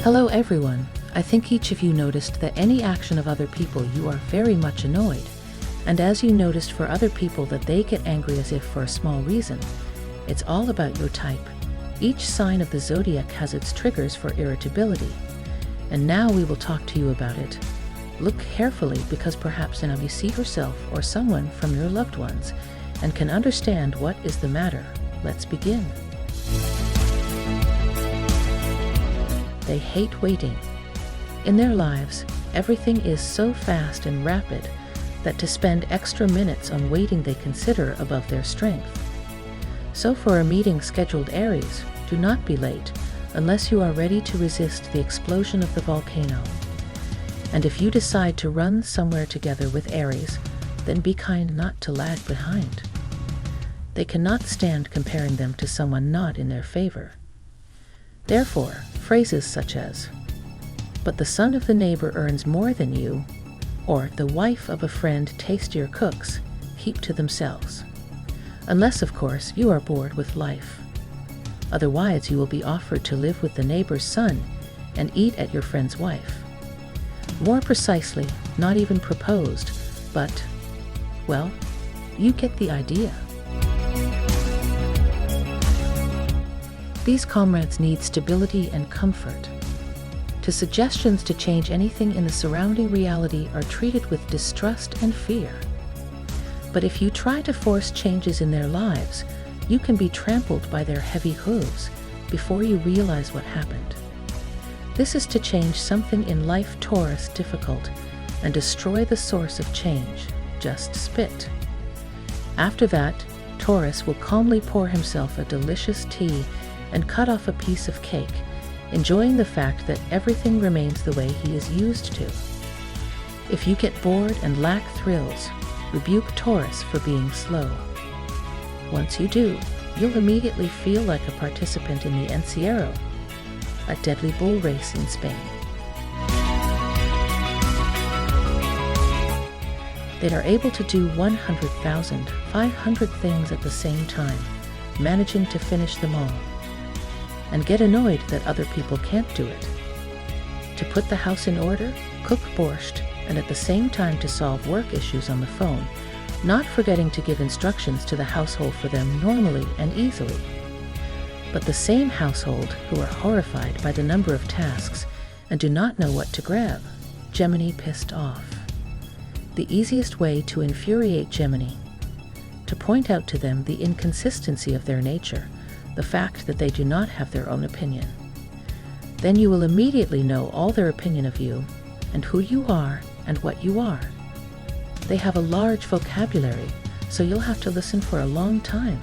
Hello everyone. I think each of you noticed that any action of other people you are very much annoyed. And as you noticed for other people that they get angry as if for a small reason, it's all about your type. Each sign of the zodiac has its triggers for irritability. And now we will talk to you about it. Look carefully because perhaps now you see yourself or someone from your loved ones and can understand what is the matter. Let's begin. They hate waiting. In their lives, everything is so fast and rapid that to spend extra minutes on waiting they consider above their strength. So for a meeting scheduled Aries, do not be late unless you are ready to resist the explosion of the volcano. And if you decide to run somewhere together with Aries, then be kind not to lag behind. They cannot stand comparing them to someone not in their favor. Therefore, phrases such as, "But the son of the neighbor earns more than you," or "The wife of a friend tastier cooks," keep to themselves. Unless, of course, you are bored with life. Otherwise, you will be offered to live with the neighbor's son and eat at your friend's wife. More precisely, not even proposed, but, well, you get the idea. These comrades need stability and comfort. To suggestions to change anything in the surrounding reality are treated with distrust and fear. But if you try to force changes in their lives, you can be trampled by their heavy hooves before you realize what happened. This is to change something in life Taurus difficult and destroy the source of change, just spit. After that, Taurus will calmly pour himself a delicious tea and cut off a piece of cake, enjoying the fact that everything remains the way he is used to. If you get bored and lack thrills, rebuke Taurus for being slow. Once you do, you'll immediately feel like a participant in the Encierro, a deadly bull race in Spain. They are able to do 100,500 things at the same time, managing to finish them all, and get annoyed that other people can't do it. To put the house in order, cook borscht, and at the same time to solve work issues on the phone, not forgetting to give instructions to the household for them normally and easily. But the same household who are horrified by the number of tasks and do not know what to grab, Gemini pissed off. The easiest way to infuriate Gemini, to point out to them the inconsistency of their nature, the fact that they do not have their own opinion. Then you will immediately know all their opinion of you and who you are and what you are. They have a large vocabulary, so you'll have to listen for a long time.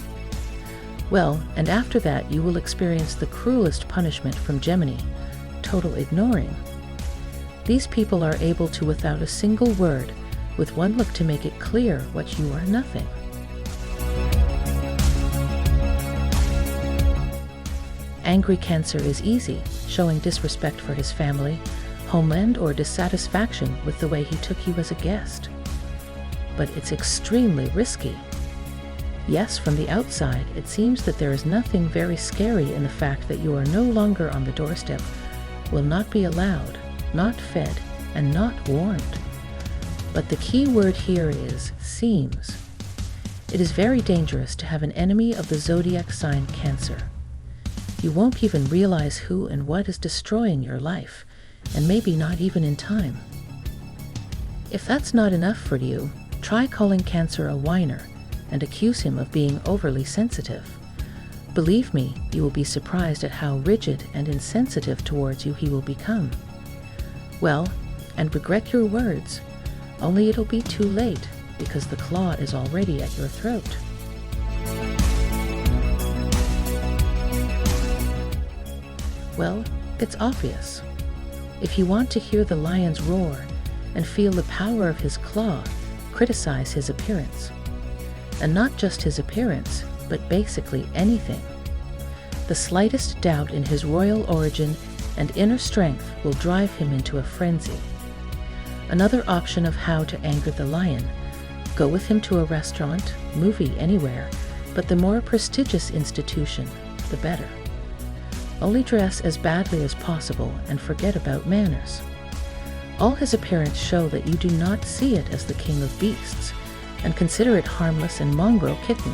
Well, and after that you will experience the cruelest punishment from Gemini, total ignoring. These people are able to, without a single word, with one look to make it clear what you are nothing. Angry Cancer is easy, showing disrespect for his family, homeland, or dissatisfaction with the way he took you as a guest. But it's extremely risky. Yes, from the outside, it seems that there is nothing very scary in the fact that you are no longer on the doorstep, will not be allowed, not fed, and not warned. But the key word here is seems. It is very dangerous to have an enemy of the zodiac sign Cancer. You won't even realize who and what is destroying your life, and maybe not even in time. If that's not enough for you, try calling Cancer a whiner and accuse him of being overly sensitive. Believe me, you will be surprised at how rigid and insensitive towards you he will become. Well, and regret your words, only it'll be too late because the claw is already at your throat. Well, it's obvious. If you want to hear the lion's roar and feel the power of his claw, criticize his appearance. And not just his appearance, but basically anything. The slightest doubt in his royal origin and inner strength will drive him into a frenzy. Another option of how to anger the lion: go with him to a restaurant, movie, anywhere, but the more prestigious institution, the better. Only dress as badly as possible and forget about manners. All his appearance show that you do not see it as the king of beasts, and consider it harmless and mongrel kitten.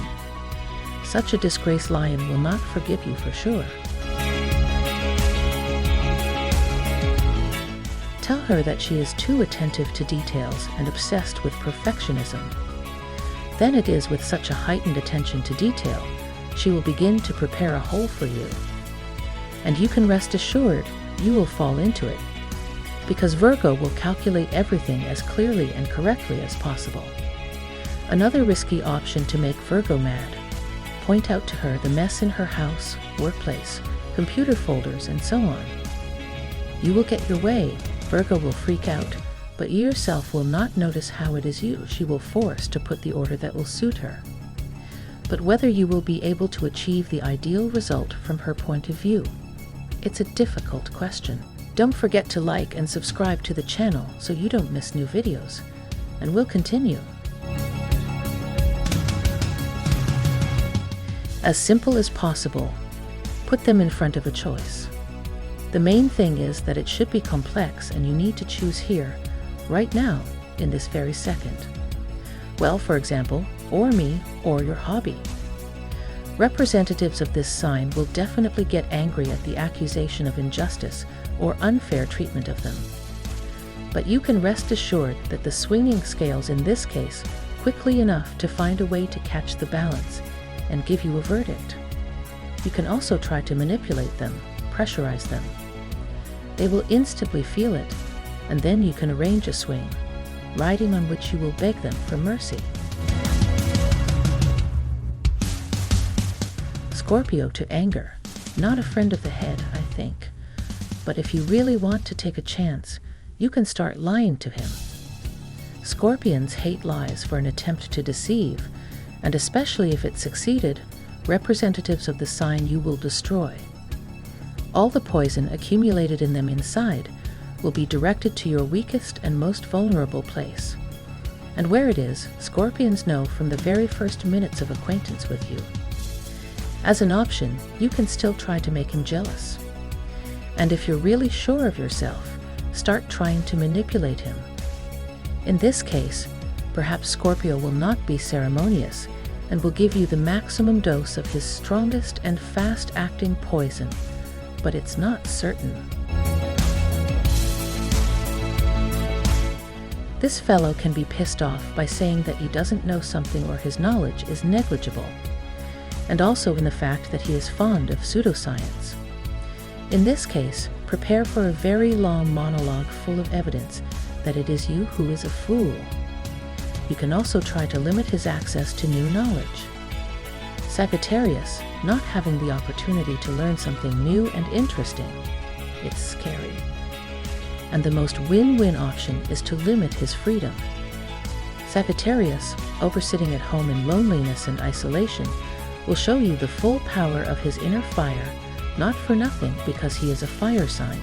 Such a disgraced lion will not forgive you for sure. Tell her that she is too attentive to details and obsessed with perfectionism. Then it is with such a heightened attention to detail, she will begin to prepare a hole for you. And you can rest assured you will fall into it, because Virgo will calculate everything as clearly and correctly as possible. Another risky option to make Virgo mad: point out to her the mess in her house, workplace, computer folders, and so on. You will get your way, Virgo will freak out, but you yourself will not notice how it is you she will force to put the order that will suit her. But whether you will be able to achieve the ideal result from her point of view, it's a difficult question. Don't forget to like and subscribe to the channel so you don't miss new videos. And we'll continue. As simple as possible, put them in front of a choice. The main thing is that it should be complex, and you need to choose here, right now, in this very second. Well, for example, or me, or your hobby. Representatives of this sign will definitely get angry at the accusation of injustice or unfair treatment of them. But you can rest assured that the swinging scales in this case quickly enough to find a way to catch the balance and give you a verdict. You can also try to manipulate them, pressurize them. They will instantly feel it, and then you can arrange a swing, riding on which you will beg them for mercy. Scorpio to anger. Not a friend of the head, I think. But if you really want to take a chance, you can start lying to him. Scorpions hate lies for an attempt to deceive, and especially if it succeeded, representatives of the sign you will destroy. All the poison accumulated in them inside will be directed to your weakest and most vulnerable place. And where it is, Scorpions know from the very first minutes of acquaintance with you. As an option, you can still try to make him jealous. And if you're really sure of yourself, start trying to manipulate him. In this case, perhaps Scorpio will not be ceremonious and will give you the maximum dose of his strongest and fast-acting poison, but it's not certain. This fellow can be pissed off by saying that he doesn't know something or his knowledge is negligible, and also in the fact that he is fond of pseudoscience. In this case, prepare for a very long monologue full of evidence that it is you who is a fool. You can also try to limit his access to new knowledge. Sagittarius, not having the opportunity to learn something new and interesting. It's scary. And the most win-win option is to limit his freedom. Sagittarius, oversitting at home in loneliness and isolation, will show you the full power of his inner fire, not for nothing because he is a fire sign.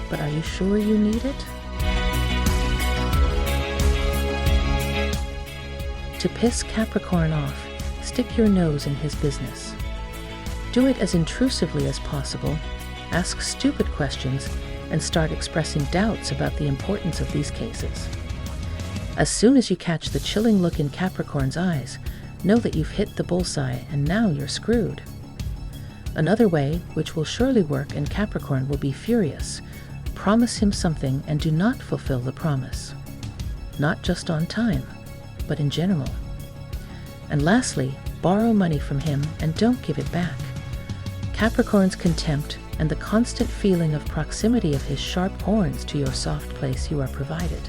But are you sure you need it? To piss Capricorn off, stick your nose in his business. Do it as intrusively as possible, ask stupid questions, and start expressing doubts about the importance of these cases. As soon as you catch the chilling look in Capricorn's eyes, know that you've hit the bullseye and now you're screwed. Another way, which will surely work and Capricorn will be furious: promise him something and do not fulfill the promise. Not just on time, but in general. And lastly, borrow money from him and don't give it back. Capricorn's contempt and the constant feeling of proximity of his sharp horns to your soft place you are provided.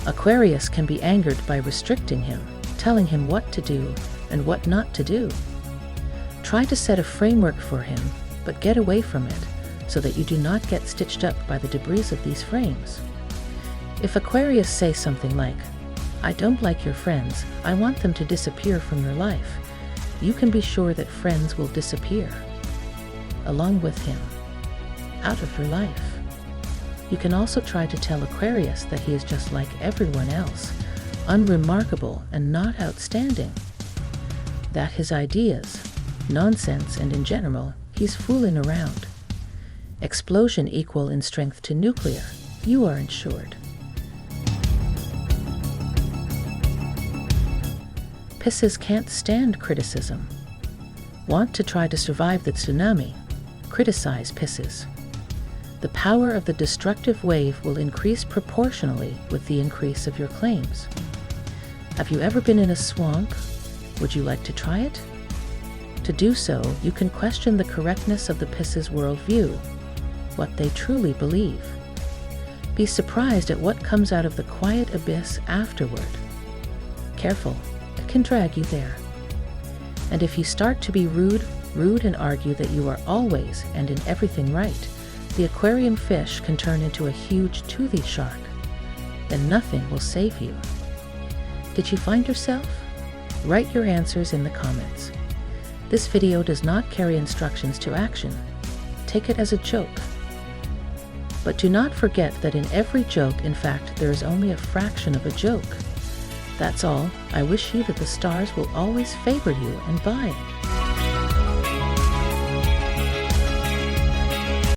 Aquarius can be angered by restricting him, telling him what to do and what not to do. Try to set a framework for him, but get away from it so that you do not get stitched up by the debris of these frames. If Aquarius says something like, "I don't like your friends, I want them to disappear from your life," you can be sure that friends will disappear, along with him, out of your life. You can also try to tell Aquarius that he is just like everyone else, unremarkable and not outstanding. that his ideas, nonsense and in general, he's fooling around. Explosion equal in strength to nuclear, you are insured. Pisces can't stand criticism. Want to try to survive the tsunami? Criticize Pisces. The power of the destructive wave will increase proportionally with the increase of your claims. Have you ever been in a swamp? Would you like to try it? To do so, you can question the correctness of the Pisces worldview, what they truly believe. Be surprised at what comes out of the quiet abyss afterward. Careful, it can drag you there. And if you start to be rude and argue that you are always and in everything right, the aquarium fish can turn into a huge toothy shark. Then nothing will save you. Did you find yourself? Write your answers in the comments. This video does not carry instructions to action. Take it as a joke. But do not forget that in every joke, in fact, there is only a fraction of a joke. That's all. I wish you that the stars will always favor you, and bye.